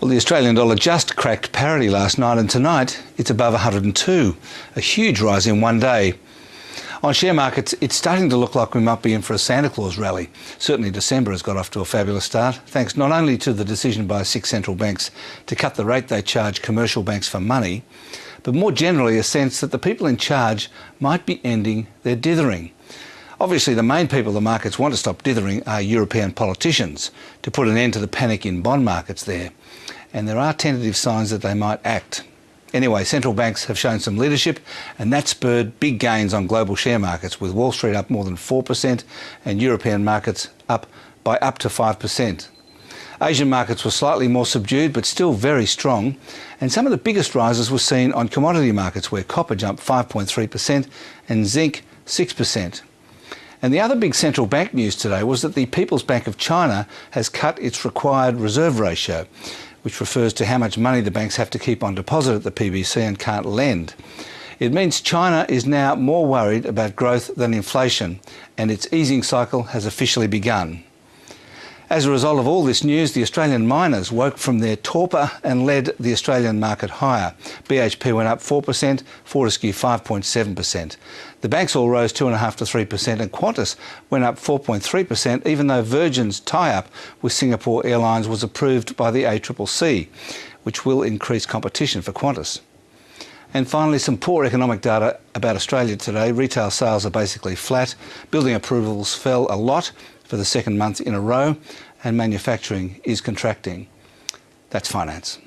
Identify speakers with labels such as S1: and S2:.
S1: Well, the Australian dollar just cracked parity last night, and tonight it's above 102, a huge rise in one day. On share markets, it's starting to look like we might be in for a Santa Claus rally. Certainly December has got off to a fabulous start, thanks not only to the decision by 6 central banks to cut the rate they charge commercial banks for money, but more generally a sense that the people in charge might be ending their dithering. Obviously, the main people the markets want to stop dithering are European politicians, to put an end to the panic in bond markets there. And there are tentative signs that they might act. Anyway, central banks have shown some leadership, and that spurred big gains on global share markets, with Wall Street up more than 4% and European markets up by up to 5%. Asian markets were slightly more subdued, but still very strong. And some of the biggest rises were seen on commodity markets, where copper jumped 5.3% and zinc 6%. And the other big central bank news today was that the People's Bank of China has cut its required reserve ratio, which refers to how much money the banks have to keep on deposit at the PBC and can't lend. It means China is now more worried about growth than inflation, and its easing cycle has officially begun. As a result of all this news, the Australian miners woke from their torpor and led the Australian market higher. BHP went up 4%, Fortescue 5.7%. The banks all rose 2.5% to 3%, and Qantas went up 4.3%, even though Virgin's tie-up with Singapore Airlines was approved by the ACCC, which will increase competition for Qantas. And finally, some poor economic data about Australia today. Retail sales are basically flat, building approvals fell a lot for the second month in a row, and manufacturing is contracting. That's finance.